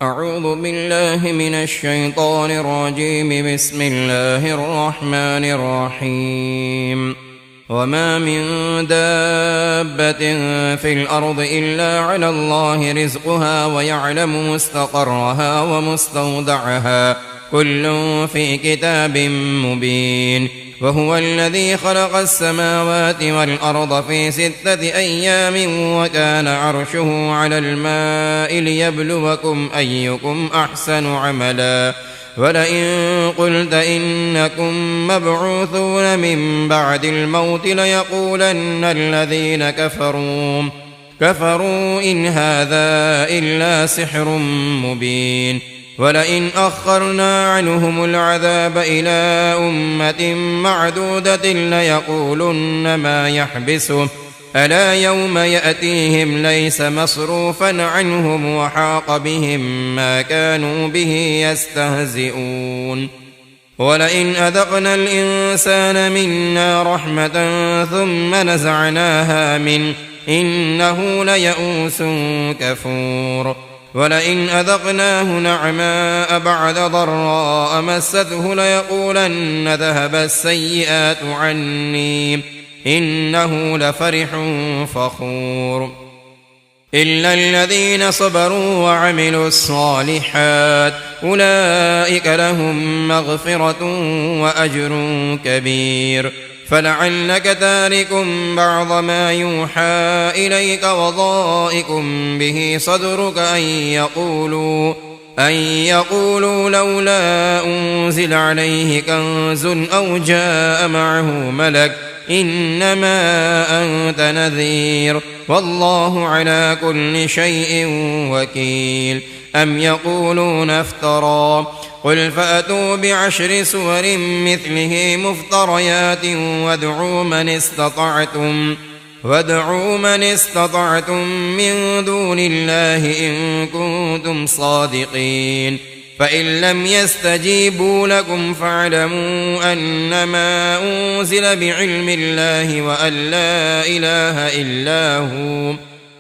أعوذ بالله من الشيطان الرجيم. بسم الله الرحمن الرحيم. وما من دابة في الأرض إلا على الله رزقها ويعلم مستقرها ومستودعها كل في كتاب مبين. وهو الذي خلق السماوات والأرض في 6 أيام وكان عرشه على الماء ليبلوكم أيكم أحسن عملا. ولئن قلت إنكم مبعوثون من بعد الموت ليقولن الذين كفروا إن هذا إلا سحر مبين. ولئن أخرنا عنهم العذاب إلى أمة معدودة ليقولن ما يحبسه ألا يوم يأتيهم ليس مصروفا عنهم وحاق بهم ما كانوا به يستهزئون. ولئن أذقنا الإنسان منا رحمة ثم نزعناها منه إنه ليئوس كفور. ولئن أذقناه نعماء بعد ضراء مسته ليقولن ذهب السيئات عني إنه لفرح فخور. إلا الذين صبروا وعملوا الصالحات أولئك لهم مغفرة وأجر كبير. فلعلك تارك بعض ما يوحى إليك وضائق به صدرك أن يقولوا لولا أنزل عليه كنز أو جاء معه ملك إنما أنت نذير والله على كل شيء وكيل. أم يقولون افترى قل فأتوا ب10 سور مثله مفتريات وادعوا من استطعتم من دون الله إن كنتم صادقين. فإن لم يستجيبوا لكم فاعلموا أنما أنزل بعلم الله وأن لا إله إلا هو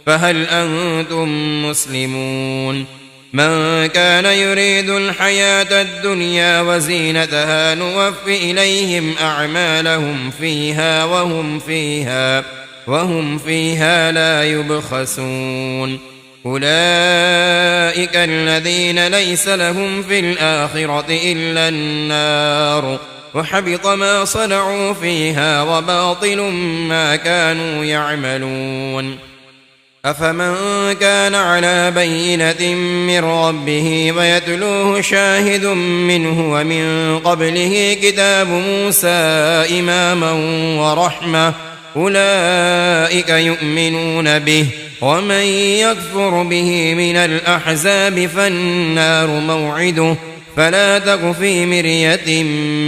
فهل أنتم مسلمون. من كان يريد الحياة الدنيا وزينتها نوف إليهم أعمالهم فيها وهم فيها لا يبخسون. أولئك الذين ليس لهم في الآخرة إلا النار وحبط ما صنعوا فيها وباطل ما كانوا يعملون. أفمن كان على بينة من ربه ويتلوه شاهد منه ومن قبله كتاب موسى إماما ورحمة أولئك يؤمنون به. ومن يكفر به من الأحزاب فالنار موعده فلا تك في مرية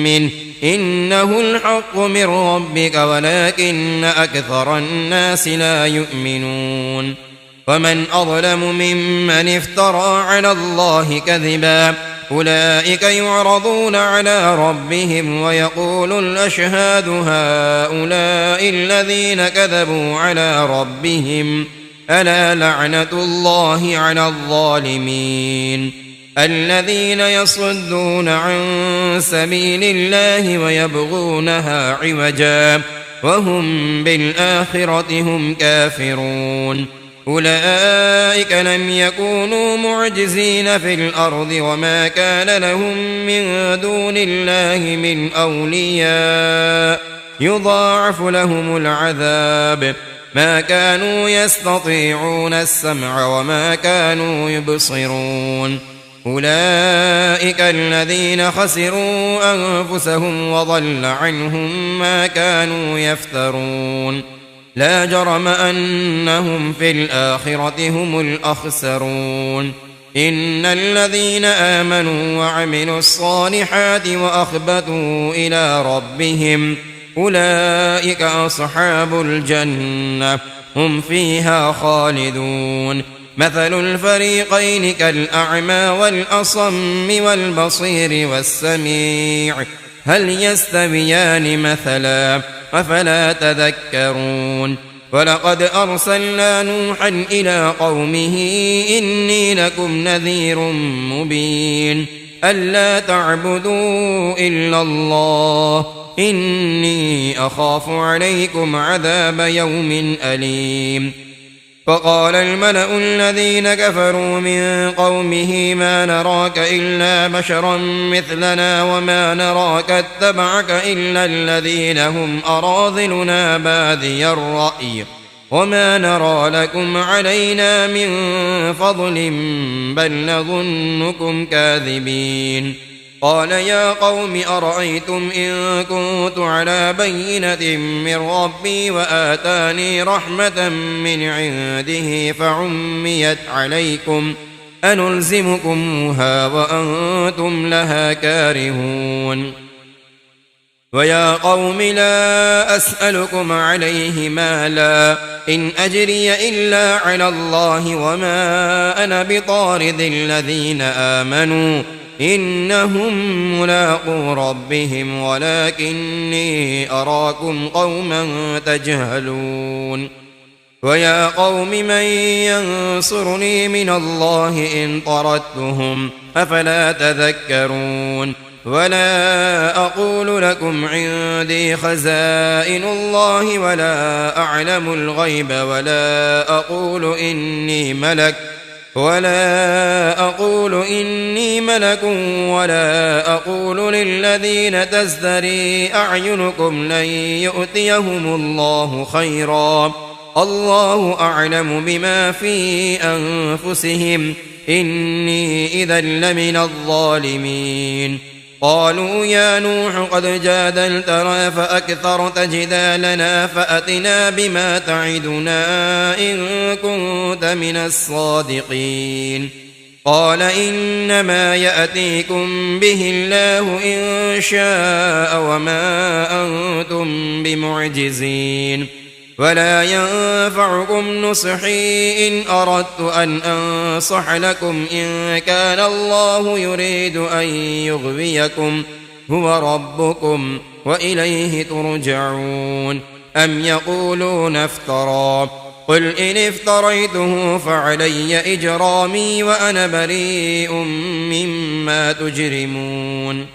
منه إنه الحق من ربك ولكن أكثر الناس لا يؤمنون. ومن أظلم ممن افترى على الله كذبا أولئك يعرضون على ربهم ويقول الأشهاد هؤلاء الذين كذبوا على ربهم ألا لعنة الله على الظالمين الذين يصدون عن سبيل الله ويبغونها عوجا وهم بالآخرة هم كافرون. أولئك لم يكونوا معجزين في الأرض وما كان لهم من دون الله من أولياء يضاعف لهم العذاب ما كانوا يستطيعون السمع وما كانوا يبصرون. أولئك الذين خسروا أنفسهم وضل عنهم ما كانوا يفترون. لا جرم أنهم في الآخرة هم الأخسرون. إن الذين آمنوا وعملوا الصالحات وأخبتوا إلى ربهم أولئك أصحاب الجنة هم فيها خالدون. مثل الفريقين كالأعمى والأصم والبصير والسميع هل يستويان مثلا أفلا تذكرون. ولقد أرسلنا نوحا إلى قومه إني لكم نذير مبين ألا تعبدوا إلا الله إني أخاف عليكم عذاب يوم أليم. فقال الملأ الذين كفروا من قومه ما نراك إلا بشرا مثلنا وما نراك اتبعك إلا الذين هم أراذلنا بادي الرأي وما نرى لكم علينا من فضل بل نظنكم كاذبين. قال يا قوم أرأيتم إن كنت على بينة من ربي وآتاني رحمة من عنده فعميت عليكم أنلزمكموها وأنتم لها كارهون. ويا قوم لا أسألكم عليه مالا إن أجري إلا على الله وما أنا بطارد الذين آمنوا إنهم ملاقو ربهم ولكني أراكم قوما تجهلون. ويا قوم من ينصرني من الله إن طردتهم أفلا تذكرون. ولا أقول لكم عندي خزائن الله ولا أعلم الغيب ولا أقول إني ملك ولا أقول للذين تزدري أعينكم لن يؤتيهم الله خيرا الله أعلم بما في أنفسهم إني إذا لمن الظالمين. قالوا يا نوح قد جادلتنا فأكثرت جدالنا فأتنا بما تعدنا إن كنت من الصادقين. قال إنما يأتيكم به الله إن شاء وما أنتم بمعجزين. ولا ينفعكم نصحي إن أردت أن أنصح لكم إن كان الله يريد أن يغويكم هو ربكم وإليه ترجعون. أم يقولون افترى قل إن افتريته فعلي إجرامي وأنا بريء مما تجرمون.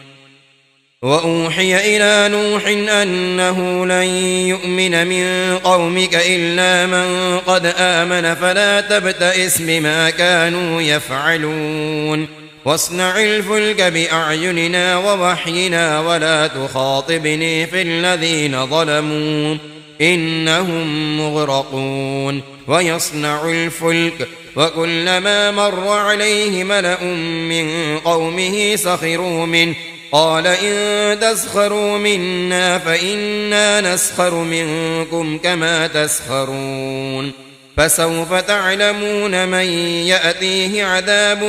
وأوحي إلى نوح أنه لن يؤمن من قومك إلا من قد آمن فلا تبتئس بما كانوا يفعلون. واصنع الفلك بأعيننا ووحينا ولا تخاطبني في الذين ظلموا إنهم مغرقون. ويصنع الفلك وكلما مر عليه ملأ من قومه سخروا منه قال إن تسخروا منا فإنا نسخر منكم كما تسخرون. فسوف تعلمون من يأتيه عذاب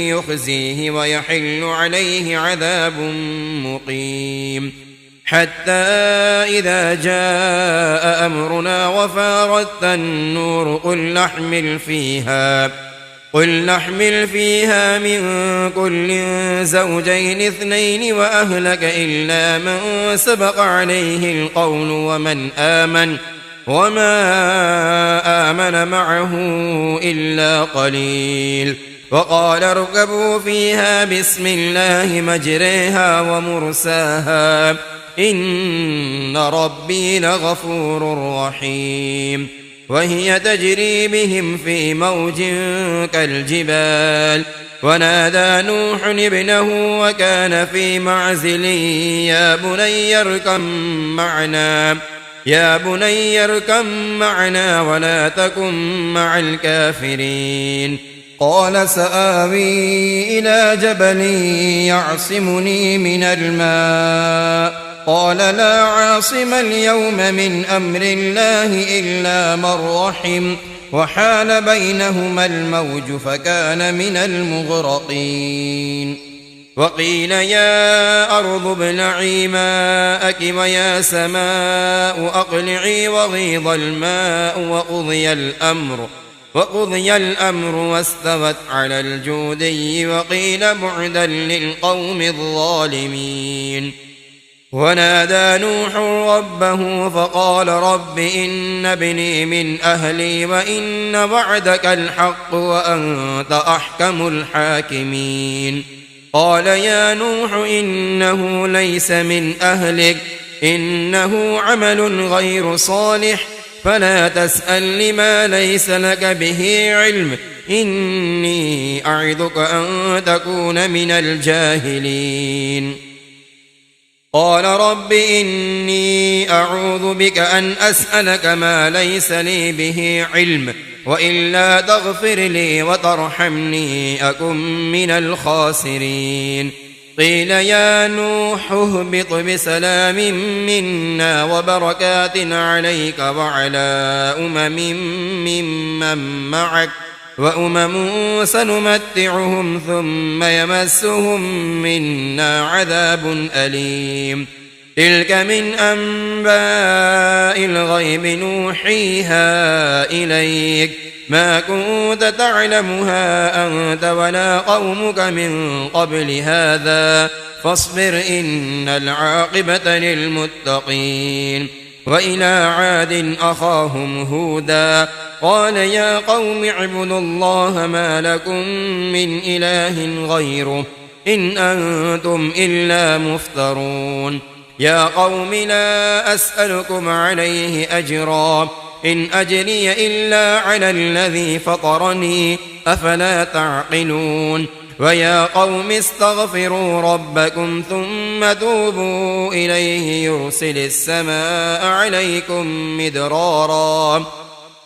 يخزيه ويحل عليه عذاب مقيم. حتى إذا جاء أمرنا وفارت النور قل نحمل فيها من كل زوجين اثنين وأهلك إلا من سبق عليه القول وما آمن معه إلا قليل. وقال اركبوا فيها بسم الله مجريها ومرساها إن ربي لغفور رحيم. وهي تجري بهم في موج كالجبال. ونادى نوح ابنه وكان في معزل يا بني اركب معنا ولا تكن مع الكافرين. قال سآوي إلى جبل يعصمني من الماء قال لا عاصم اليوم من أمر الله إلا من رحم وحال بينهما الموج فكان من المغرقين. وقيل يا أرض ابلعي ماءك ويا سماء أقلعي وغيض الماء وقضي الأمر واستوت على الجودي وقيل بعدا للقوم الظالمين. ونادى نوح ربه فقال رب إن ابني من أهلي وإن وعدك الحق وأنت أحكم الحاكمين قال يا نوح إنه ليس من أهلك إنه عمل غير صالح فلا تسأل لما ليس لك به علم إني أعظك أن تكون من الجاهلين قال رب إني أعوذ بك أن أسألك ما ليس لي به علم وإلا تغفر لي وترحمني أكن من الخاسرين قيل يا نوح اهبط بسلام منا وبركات عليك وعلى ممن معك وأمم سنمتعهم ثم يمسهم منا عذاب أليم تلك من أنباء الغيب نوحيها إليك ما كنت تعلمها أنت ولا قومك من قبل هذا فاصبر إن العاقبة للمتقين وإلى عاد أخاهم هودا قال يا قوم اعبدوا الله ما لكم من إله غيره إن أنتم إلا مفترون يا قوم لا أسألكم عليه أجرا إن أجري إلا على الذي فطرني أفلا تعقلون ويا قوم استغفروا ربكم ثم توبوا إليه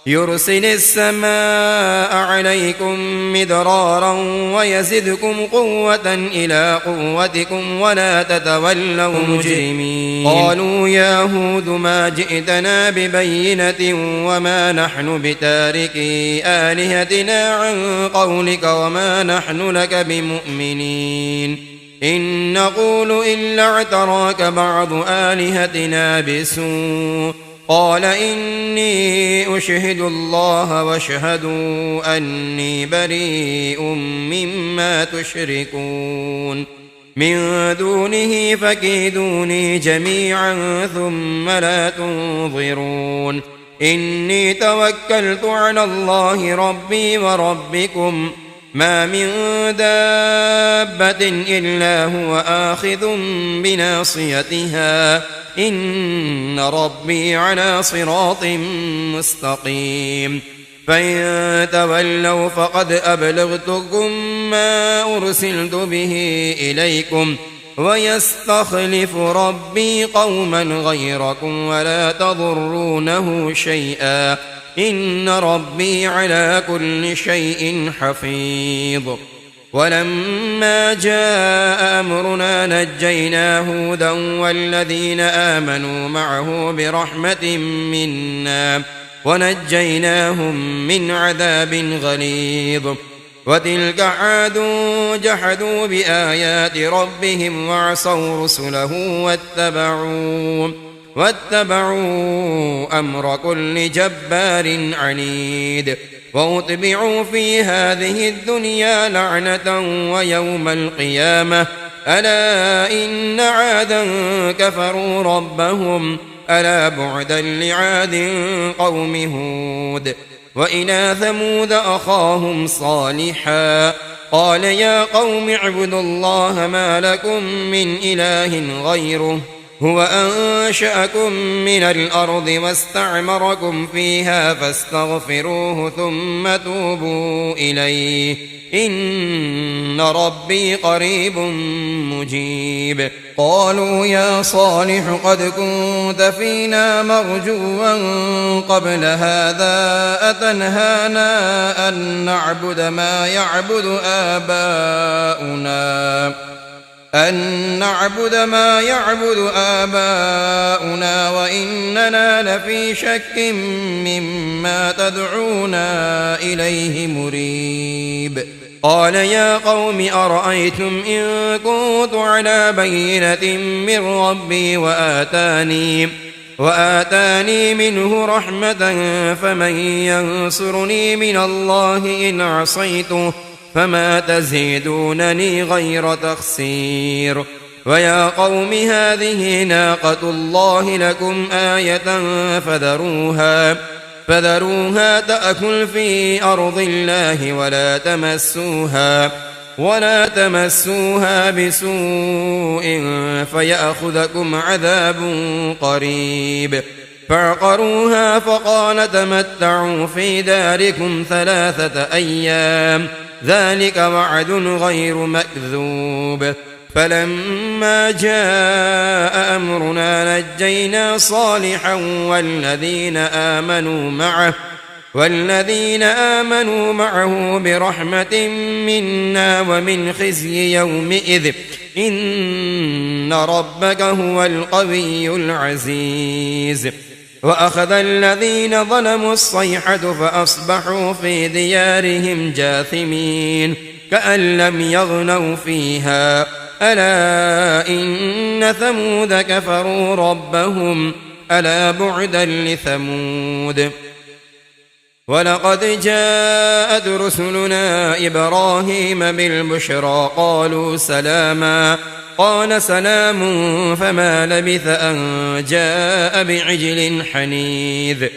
يرسل السماء عليكم مدرارا ويزدكم قوة إلى قوتكم ولا تتولوا مجرمين قالوا يا هود ما جئتنا ببينة وما نحن بتاركي آلهتنا عن قولك وما نحن لك بمؤمنين إن نقول إلا اعتراك بعض آلهتنا بسوء قال إني أشهد الله واشهدوا أني بريء مما تشركون من دونه فكيدوني جميعا ثم لا تنظرون إني توكلت على الله ربي وربكم ما من دابة إلا هو آخذ بناصيتها إن ربي على صراط مستقيم فإن تولوا فقد أبلغتكم ما أرسلت به إليكم ويستخلف ربي قوما غيركم ولا تضرونه شيئا إن ربي على كل شيء حفيظ ولما جاء أمرنا نجينا هودا والذين آمنوا معه برحمة منا ونجيناهم من عذاب غليظ وتلك عاد جحدوا بآيات ربهم وعصوا رسله واتبعوا أمر كل جبار عنيد وأتبعوا في هذه الدنيا لعنة ويوم القيامة ألا إن عادا كفروا ربهم ألا بعدا لعاد قوم هود وإلى ثمود أخاهم صالحا قال يا قوم اعبدوا الله ما لكم من إله غيره هو أنشأكم من الأرض واستعمركم فيها فاستغفروه ثم توبوا إليه إن ربي قريب مجيب قالوا يا صالح قد كنت فينا مرجوا قبل هذا أتنهانا أن نعبد ما يعبد آباؤنا وإننا لفي شك مما تدعونا إليه مريب قال يا قوم أرأيتم إن كنت على بينة من ربي وآتاني منه رحمة فمن ينصرني من الله إن عصيته فما تزيدونني غير تخسير ويا قوم هذه ناقة الله لكم آية فذروها تأكل في أرض الله ولا تمسوها بسوء فيأخذكم عذاب قريب. فعقروها فقال تمتعوا في داركم 3 أيام ذلك وعد غير مكذوب. فلما جاء أمرنا نجينا صالحا والذين آمنوا معه برحمة منا ومن خزي يومئذ إن ربك هو القوي العزيز. وأخذ الذين ظلموا الصيحة فأصبحوا في ديارهم جاثمين كأن لم يغنوا فيها ألا إن ثمود كفروا ربهم ألا بعدا لثمود. ولقد جاءت رسلنا إبراهيم بالبشرى قالوا سلاما قال سلام فما لبث أن جاء بعجل حنيذ.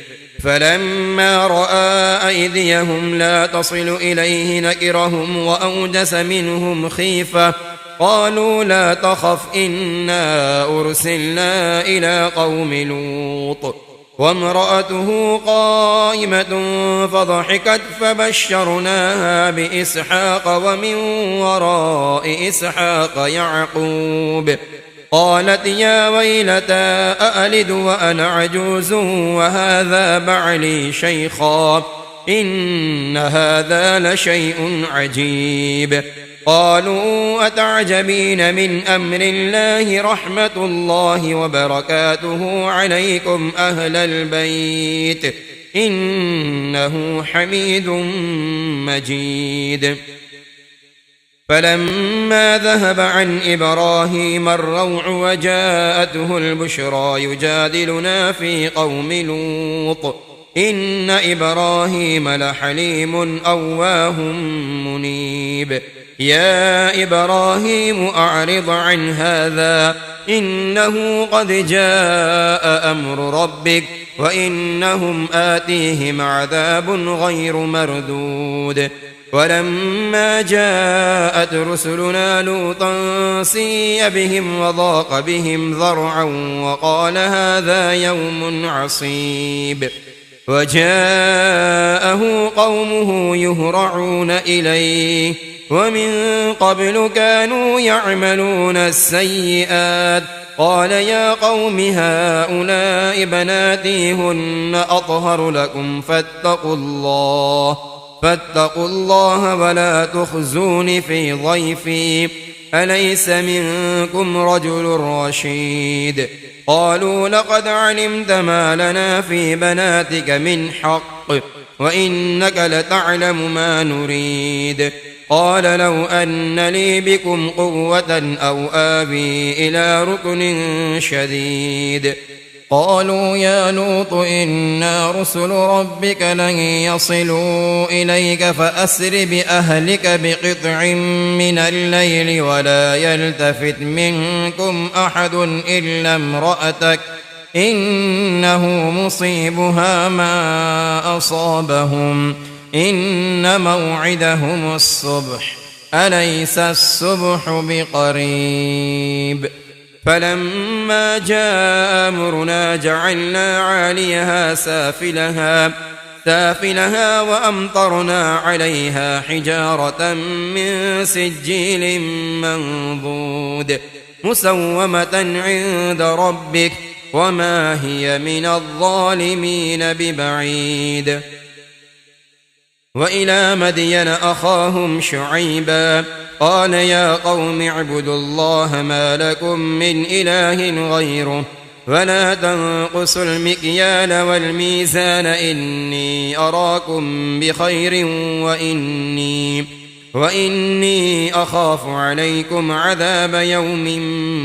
فلما رأى أيديهم لا تصل إليه نكرهم وأوجس منهم خيفة قالوا لا تخف إنا أرسلنا إلى قوم لوط وامرأته قائمة فضحكت فبشرناها بإسحاق ومن وراء إسحاق يعقوب قالت يا ويلتى أألد وأنا عجوز وهذا بعلي شيخا إن هذا لشيء عجيب. قالوا أتعجبين من أمر الله رحمة الله وبركاته عليكم أهل البيت إنه حميد مجيد. فلما ذهب عن إبراهيم الروع وجاءته البشرى يجادلنا في قوم لوط إن إبراهيم لحليم أواه منيب. يا إبراهيم أعرض عن هذا إنه قد جاء أمر ربك وإنهم آتيهم عذاب غير مردود. ولما جاءت رسلنا لوطا سيء بهم وضاق بهم ذرعا وقال هذا يوم عصيب. وجاءه قومه يهرعون إليه ومن قبل كانوا يعملون السيئات قال يا قوم هؤلاء بناتي هن أطهر لكم فاتقوا الله ولا تخزون في ضيفي أليس منكم رجل رشيد. قالوا لقد علمت ما لنا في بناتك من حق وإنك لتعلم ما نريد. قال لو أن لي بكم قوة أو آوي إلى ركن شديد. قالوا يا لوط إنا رسل ربك لن يصلوا إليك فأسر بأهلك بقطع من الليل ولا يلتفت منكم أحد إلا امرأتك إنه مصيبها ما أصابهم إن موعدهم الصبح أليس الصبح بقريب. فلما جاء أمرنا جعلنا عاليها سافلها وأمطرنا عليها حجارة من سجيل منضود مسومة عند ربك وما هي من الظالمين ببعيد. وإلى مدين أخاهم شعيبا قال يا قوم اعبدوا الله ما لكم من إله غيره ولا تنقصوا المكيال والميزان إني أراكم بخير وإني أخاف عليكم عذاب يوم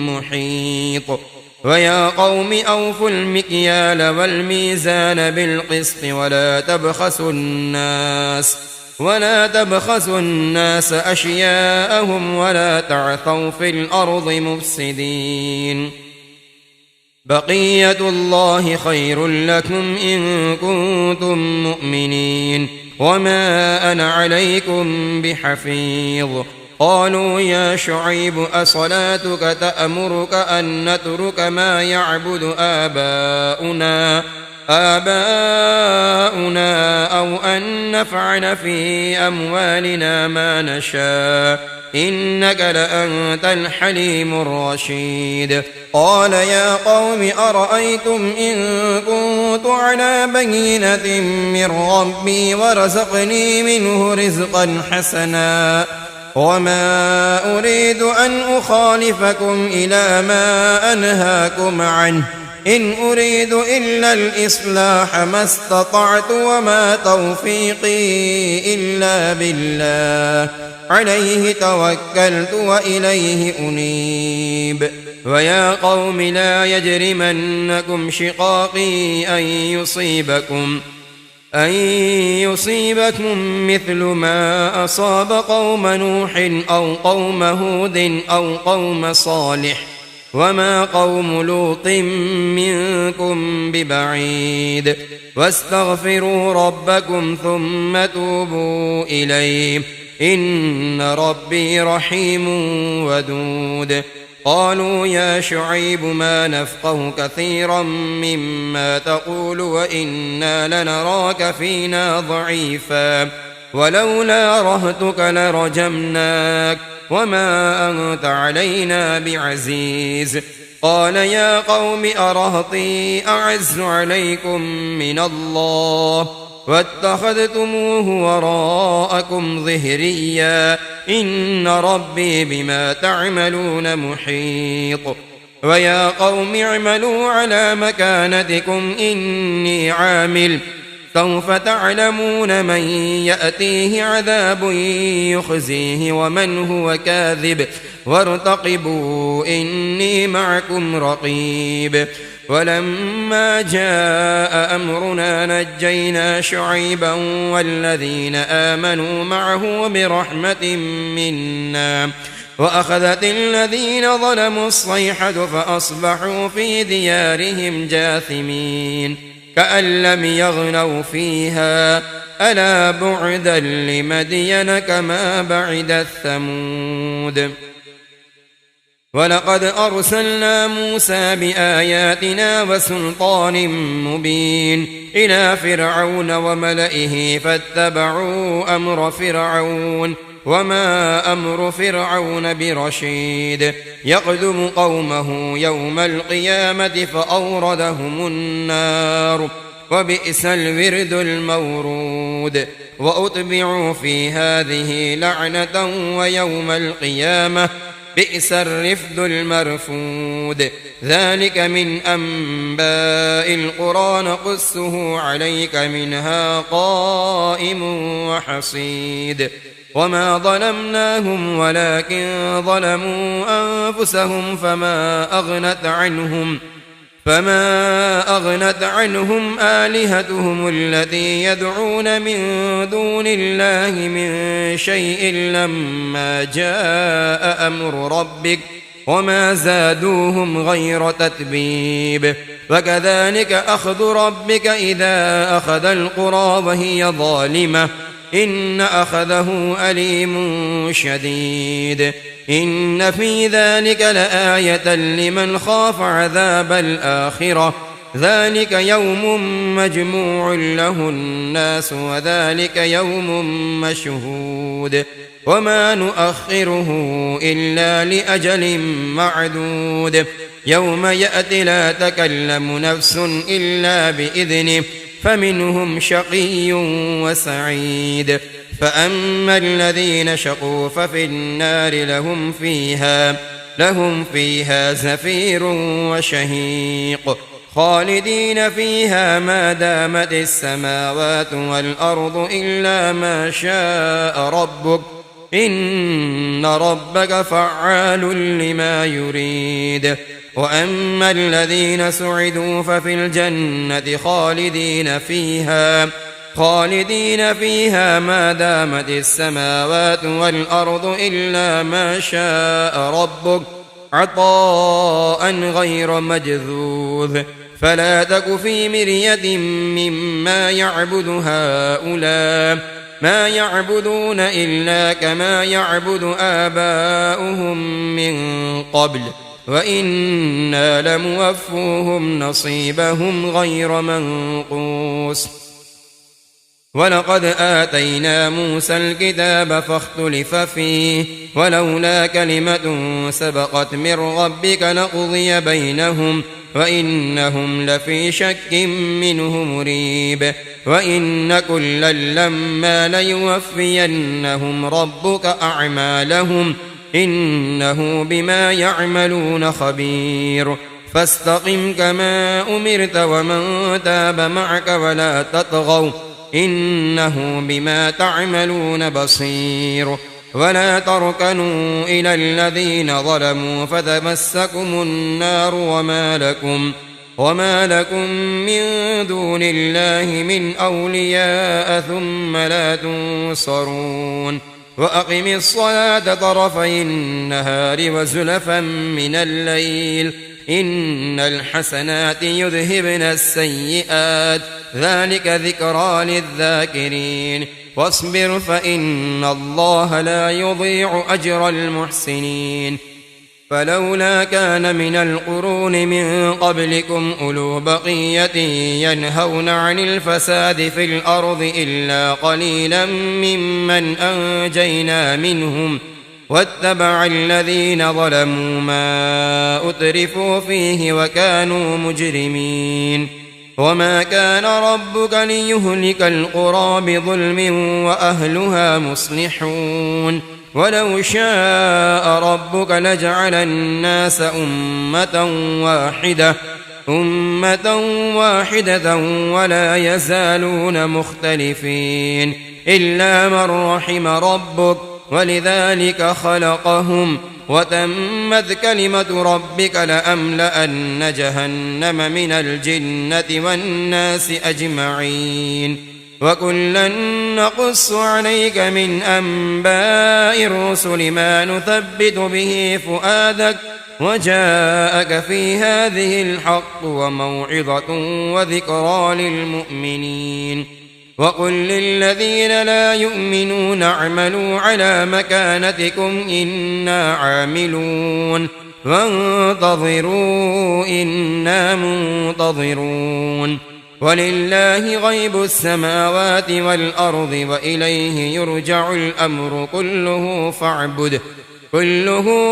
محيط. ويا قوم أوفوا المكيال والميزان بالقسط ولا تبخسوا ولا تبخسوا الناس أشياءهم ولا تعثوا في الأرض مفسدين بقية الله خير لكم إن كنتم مؤمنين وما أنا عليكم بحفيظ قالوا يا شعيب أصلاتك تأمرك أن نترك ما يعبد آباؤنا أو أن نفعل في أموالنا ما نشاء إنك لأنت الحليم الرشيد قال يا قوم أرأيتم إن كنت على بينة من ربي ورزقني منه رزقا حسنا وما أريد أن أخالفكم إلى ما أنهاكم عنه إن أريد إلا الإصلاح ما استطعت وما توفيقي إلا بالله عليه توكلت وإليه أنيب ويا قوم لا يجرمنكم شقاقي أن يصيبكم مثل ما أصاب قوم نوح أو قوم هود أو قوم صالح وما قوم لوط منكم ببعيد واستغفروا ربكم ثم توبوا إليه إن ربي رحيم ودود قالوا يا شعيب ما نفقه كثيرا مما تقول وإنا لنراك فينا ضعيفا ولولا رهتك لرجمناك وما أنت علينا بعزيز قال يا قوم أرهطي أعز عليكم من الله واتخذتموه وراءكم ظهريا إن ربي بما تعملون محيط ويا قوم اعملوا على مكانتكم إني عامل سوف تعلمون من يأتيه عذاب يخزيه ومن هو كاذب وارتقبوا إني معكم رقيب ولما جاء أمرنا نجينا شعيبا والذين آمنوا معه برحمة منا وأخذت الذين ظلموا الصيحة فأصبحوا في ديارهم جاثمين كأن لم يغنوا فيها ألا بعدا لمدين كما بعدت ثمود ولقد أرسلنا موسى بآياتنا وسلطان مبين إلى فرعون وملئه فاتبعوا أمر فرعون وما أمر فرعون برشيد يقدم قومه يوم القيامة فأوردهم النار وبئس الورد المورود وأتبعوا في هذه لعنة ويوم القيامة بئس الرفد المرفود ذلك من أنباء القرى نقصه عليك منها قائم وحصيد وما ظلمناهم ولكن ظلموا أنفسهم فما أغنت عنهم آلهتهم التي يدعون من دون الله من شيء لما جاء أمر ربك وما زادوهم غير تتبيب وكذلك أخذ ربك إذا أخذ القرى وهي ظالمة إن أخذه أليم شديد إن في ذلك لآية لمن خاف عذاب الآخرة ذلك يوم مجموع له الناس وذلك يوم مشهود وما نؤخره إلا لأجل معدود يوم يأتي لا تكلم نفس إلا بإذنه فمنهم شقي وسعيد فأما الذين شقوا ففي النار لهم فيها زفير وشهيق خالدين فيها ما دامت السماوات والأرض إلا ما شاء ربك إن ربك فعال لما يريد وأما الذين سعدوا ففي الجنة خالدين فيها ما دامت السماوات والأرض إلا ما شاء ربك عطاء غير مجذوذ فلا تك في مرية مما يعبد هؤلاء ما يعبدون إلا كما يعبد آباؤهم من قبل وإنا لموفوهم نصيبهم غير منقوص ولقد آتينا موسى الكتاب فاختلف فيه ولولا كلمة سبقت من ربك لقضي بينهم وإنهم لفي شك منه مريب وإن كلا لما ليوفينهم ربك أعمالهم إنه بما يعملون خبير فاستقم كما أمرت ومن تاب معك ولا تطغوا إنه بما تعملون بصير ولا تركنوا إلى الذين ظلموا فتمسكم النار وما لكم من دون الله من أولياء ثم لا تنصرون وأقم الصلاة طرفي النهار وزلفا من الليل إن الحسنات يذهبن السيئات ذلك ذكرى للذاكرين واصبر فإن الله لا يضيع أجر المحسنين فلولا كان من القرون من قبلكم أولو بقية ينهون عن الفساد في الأرض إلا قليلا ممن أنجينا منهم واتبع الذين ظلموا ما أترفوا فيه وكانوا مجرمين وما كان ربك ليهلك القرى بظلم وأهلها مصلحون ولو شاء ربك لجعل الناس أمة واحدة ولا يزالون مختلفين إلا من رحم ربك ولذلك خلقهم وتمت كلمة ربك لأملأن جهنم من الجنة والناس أجمعين وكلا نقص عليك من أنباء الرسل ما نثبت به فؤادك وجاءك في هذه الحق وموعظة وذكرى للمؤمنين وقل للذين لا يؤمنون اعملوا على مكانتكم إنا عاملون وانتظروا إنا منتظرون ولله غيب السماوات والأرض وإليه يرجع الأمر كله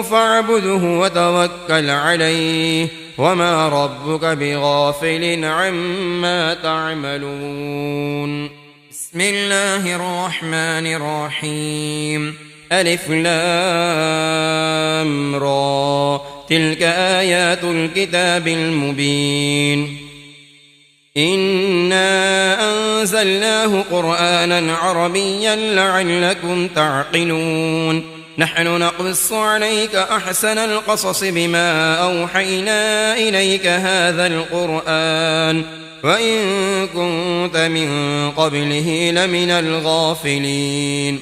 فاعبده وتوكل عليه وما ربك بغافل عما تعملون بسم الله الرحمن الرحيم ألف لام را تلك آيات الكتاب المبين إنا أنزلناه قرآنا عربيا لعلكم تعقلون نحن نقص عليك أحسن القصص بما أوحينا إليك هذا القرآن وإن كنت من قبله لمن الغافلين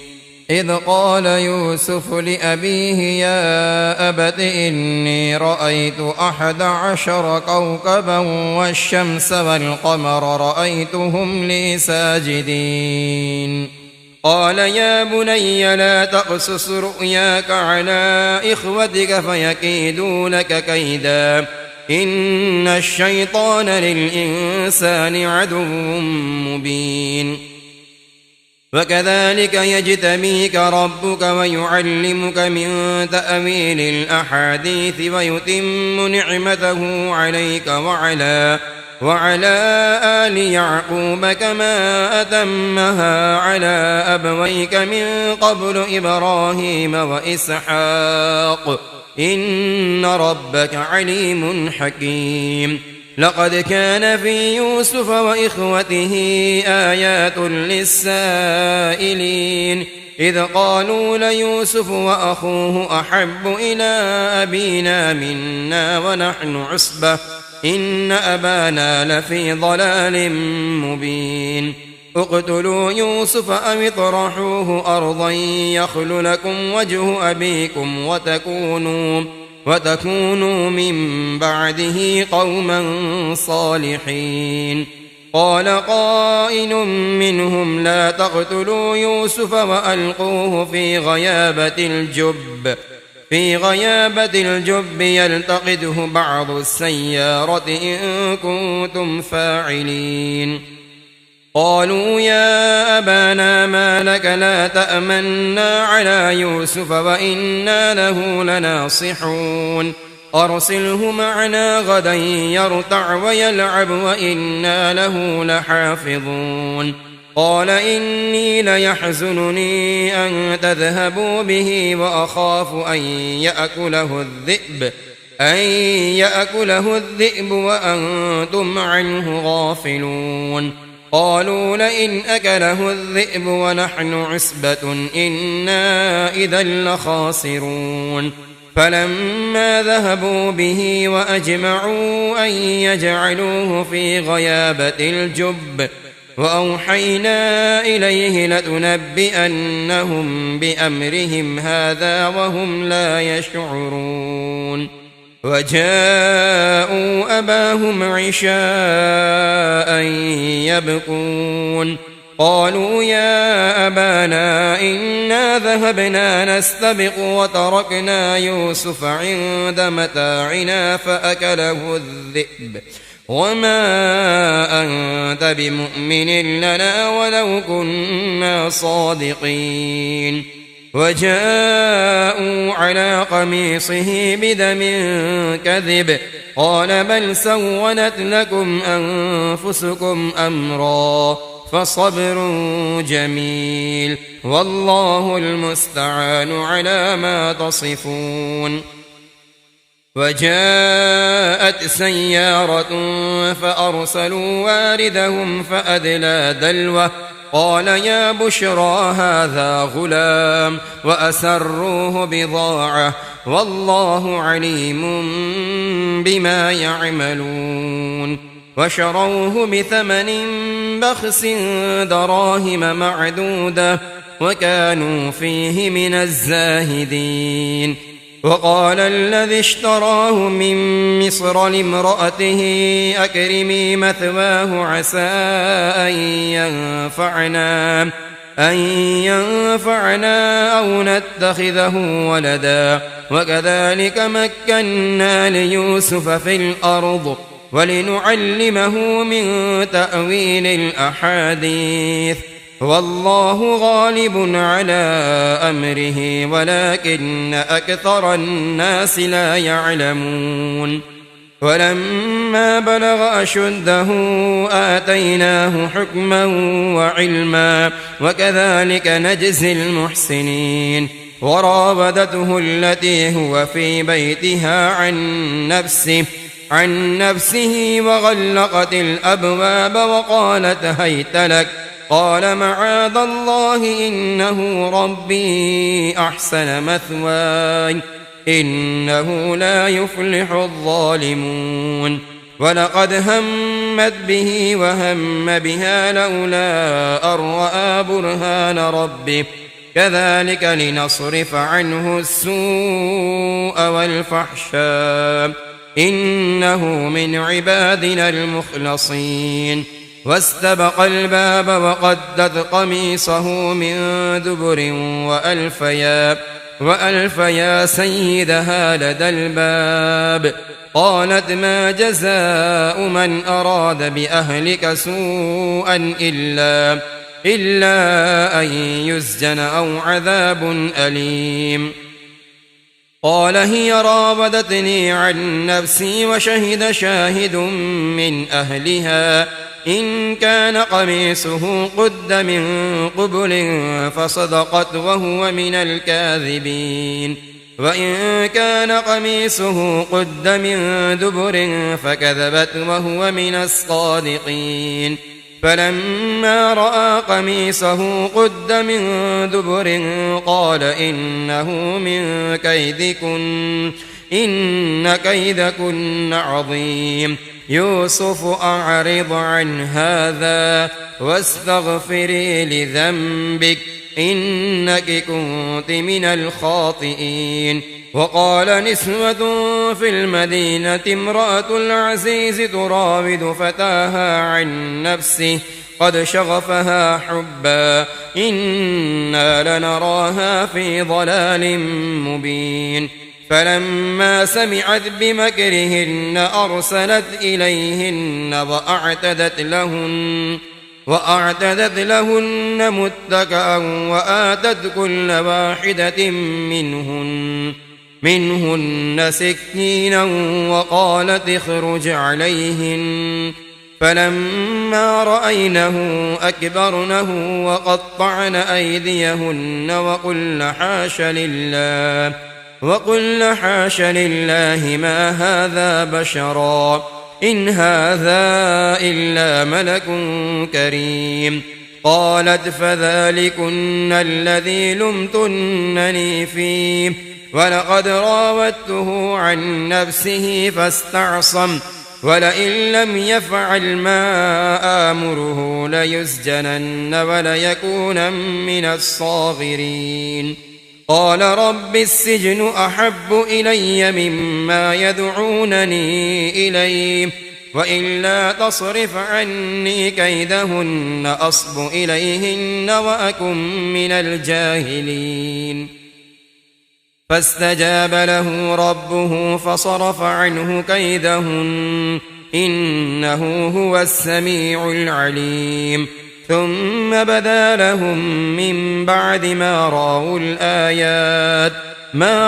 إذ قال يوسف لأبيه يا أبت إني رأيت 11 كوكبا والشمس والقمر رأيتهم لي ساجدين قال يا بني لا تقصص رؤياك على إخوتك فيكيدوا لك كيدا إن الشيطان للإنسان عدو مبين وكذلك يجتبيك ربك ويعلمك من تأويل الأحاديث ويتم نعمته عليك وعلى آل يعقوب كما أتمها على أبويك من قبل إبراهيم وإسحاق إن ربك عليم حكيم لقد كان في يوسف وإخوته آيات للسائلين إذ قالوا ليوسف وأخوه أحب إلى أبينا منا ونحن عصبة إن أبانا لفي ضلال مبين اقتلوا يوسف أو اطرحوه أرضا يخل لكم وجه أبيكم وتكونوا من بعده قوما صالحين. قال قائل منهم لا تقتلوا يوسف وألقوه في غيابة الجب يلتقطه بعض السيارة إن كنتم فاعلين. قالوا يا أبانا ما لك لا تأمنا على يوسف وإنا له لناصحون أرسله معنا غدا يرتع ويلعب وإنا له لحافظون. قال إني ليحزنني أن تذهبوا به وأخاف أن يأكله الذئب وأنتم عنه غافلون. قالوا لئن أكله الذئب ونحن عصبة إنا إذا لخاسرون. فلما ذهبوا به وأجمعوا أن يجعلوه في غيابة الجب وأوحينا إليه لتنبئنهم بأمرهم هذا وهم لا يشعرون. وجاءوا أباهم عشاء يبكون. قالوا يا أبانا إنا ذهبنا نستبق وتركنا يوسف عند متاعنا فأكله الذئب وما أنت بمؤمن لنا ولو كنا صادقين. وجاءوا على قميصه بدم كذب قال بل سولت لكم أنفسكم أمرا فصبر جميل والله المستعان على ما تصفون. وجاءت سيارة فأرسلوا واردهم فأدلى دلوه قال يا بشرى هذا غلام وأسروه بضاعة والله عليم بما يعملون. وشروه بثمن بخس دراهم معدودة وكانوا فيه من الزاهدين. وقال الذي اشتراه من مصر لامرأته أكرمي مثواه عسى أن ينفعنا أو نتخذه ولدا وكذلك مكنا ليوسف في الأرض ولنعلمه من تأويل الأحاديث والله غالب على أمره ولكن أكثر الناس لا يعلمون. ولما بلغ أشده آتيناه حكما وعلما وكذلك نجزي المحسنين. وراودته التي هو في بيتها عن نفسه وغلقت الأبواب وقالت هيت لك قال معاذ الله إنه ربي أحسن مثواي إنه لا يفلح الظالمون. ولقد همت به وهم بها لولا أن رأى برهان ربه كذلك لنصرف عنه السوء والفحشاء إنه من عبادنا المخلصين. واستبق الباب وقدت قميصه من دبر وألفيا سيدها لدى الباب. قالت ما جزاء من أراد بأهلك سوءا إلا أن يسجن أو عذاب أليم. قال هي راودتني عن نفسي وشهد شاهد من أهلها إن كان قميصه قد من قبل فصدقت وهو من الكاذبين وإن كان قميصه قد من دبر فكذبت وهو من الصادقين. فلما رأى قميصه قد من دبر قال إنه من كيدكن إن كيدكن عظيم. يوسف أعرض عن هذا واستغفري لذنبك إنك كنت من الخاطئين. وقال نسوة في المدينة امرأة العزيز تراود فتاها عن نفسه قد شغفها حبا إنا لنراها في ضلال مبين. فلما سمعت بمكرهن أرسلت إليهن وأعتدت لهن متكأ وآتت كل واحدة منهن سكينا وقالت اخرج عليهن. فلما رأينه أكبرنه وقطعن أيديهن وقلن حاش لله ما هذا بشرا إن هذا إلا ملك كريم. قالت فذلكن الذي لمتنني فيه ولقد راودته عن نفسه فاستعصم ولئن لم يفعل ما آمره ليسجنن وليكون من الصاغرين. قال رب السجن أحب إلي مما يدعونني إليه وإلا تصرف عني كيدهن أصب إليهن وأكن من الجاهلين. فاستجاب له ربه فصرف عنه كيدهن إنه هو السميع العليم. ثم بدا لهم من بعد ما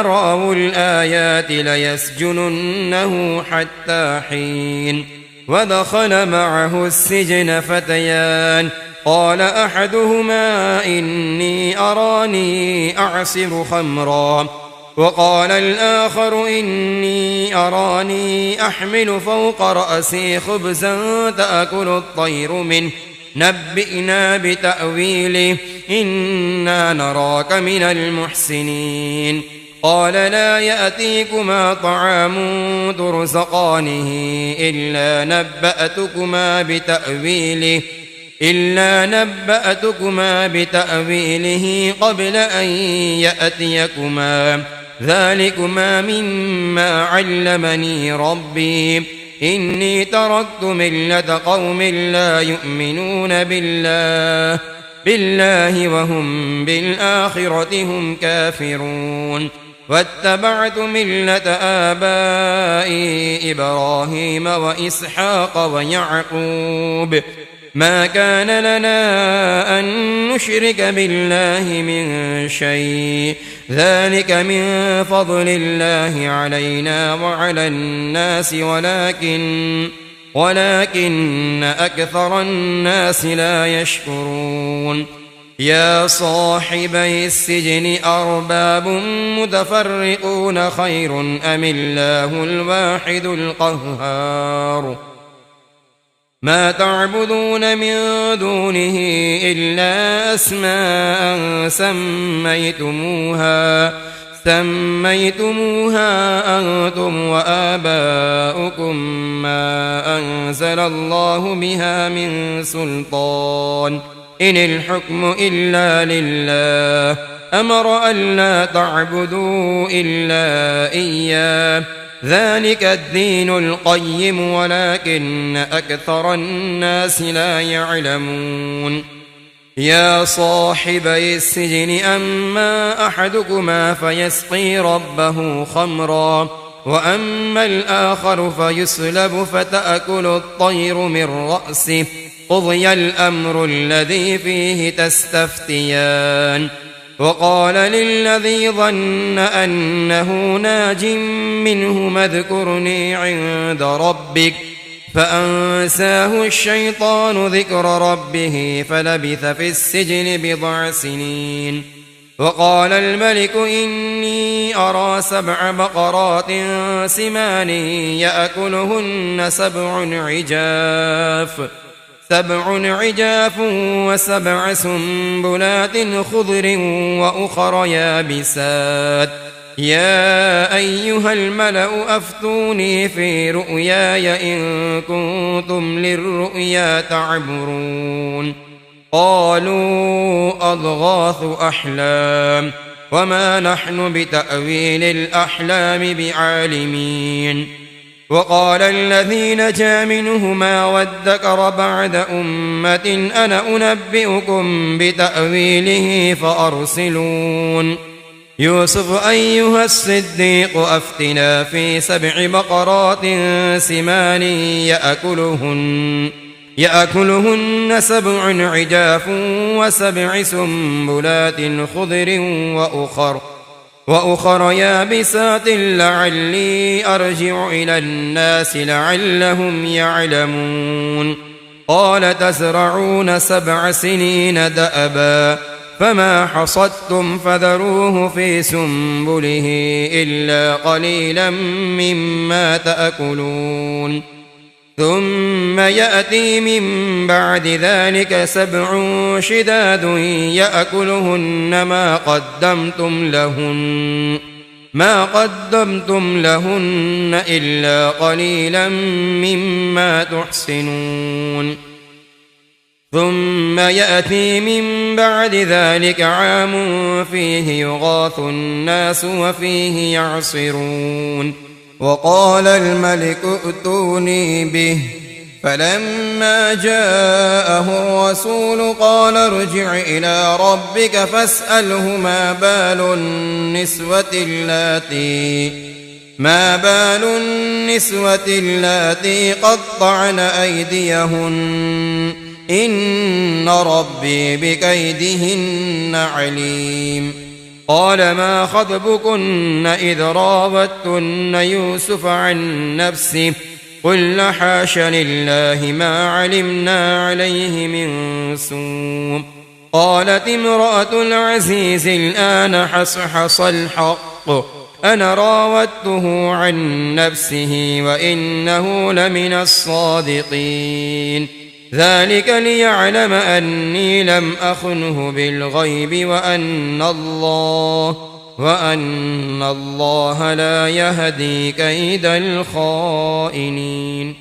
رأوا الآيات ليسجننه حتى حين. ودخل معه السجن فتيان قال أحدهما إني أراني أعصر خمرا وقال الآخر إني أراني أحمل فوق رأسي خبزا تأكل الطير منه نبئنا بتأويله إنا نراك من المحسنين. قال لا يأتيكما طعام ترزقانه إلا نبأتكما بتأويله قبل أن يأتيكما ذلكما مما علمني ربي إني تركت ملة قوم لا يؤمنون بالله وهم بالآخرة هم كافرون. واتبعت ملة آبائي إبراهيم وإسحاق ويعقوب ما كان لنا أن نشرك بالله من شيء ذلك من فضل الله علينا وعلى الناس ولكن أكثر الناس لا يشكرون. يا صاحبي السجن أرباب متفرقون خير أم الله الواحد القهار. ما تعبدون من دونه إلا أسماء سميتموها أنتم وآباؤكم ما أنزل الله بها من سلطان إن الحكم إلا لله أمر ألا تعبدوا إلا إياه ذلك الدين القيم ولكن أكثر الناس لا يعلمون. يا صاحبي السجن أما أحدكما فيسقي ربه خمرا وأما الآخر فيسلب فتأكل الطير من رأسه قضي الأمر الذي فيه تستفتيان. وقال للذي ظن أنه ناج منهما اذكرني عند ربك فأنساه الشيطان ذكر ربه فلبث في السجن بضع سنين. وقال الملك إني أرى 7 بقرات سمان يأكلهن 7 عجاف و7 سنبلات خضر وأخر يابسات يا أيها الملأ أفتوني في رؤياي إن كنتم للرؤيا تعبرون قالوا أضغاث أحلام وما نحن بتأويل الأحلام بعالمين وقال الذي نجا منهما وادكر بعد أمة أنا أنبئكم بتأويله فأرسلون يوسف أيها الصديق أفتنا في 7 بقرات سمان يأكلهن 7 عجاف و7 سنبلات خضر وأخر يابسات لعلي أرجع إلى الناس لعلهم يعلمون قال تزرعون 7 سنين دأبا فما حصدتم فذروه في سنبله إلا قليلا مما تأكلون ثم يأتي من بعد ذلك 7 شداد يأكلهن ما قدمتم لهن إلا قليلا مما تحسنون ثم يأتي من بعد ذلك عام فيه يغاث الناس وفيه يعصرون وقال الملك ائتوني به فلما جاءه الرسول قال ارجع إلى ربك فاسأله ما بال النسوة اللاتي قطعن أيديهن إن ربي بكيدهن عليم قال ما خطبكن إذ راوتن يوسف عن نفسه قلن حاش لله ما علمنا عليه من سوء قالت امرأة العزيز الآن حصحص الحق أنا راودته عن نفسه وإنه لمن الصادقين ذلك ليعلم أني لم أخنه بالغيب وأن الله لا يهدي كيد الخائنين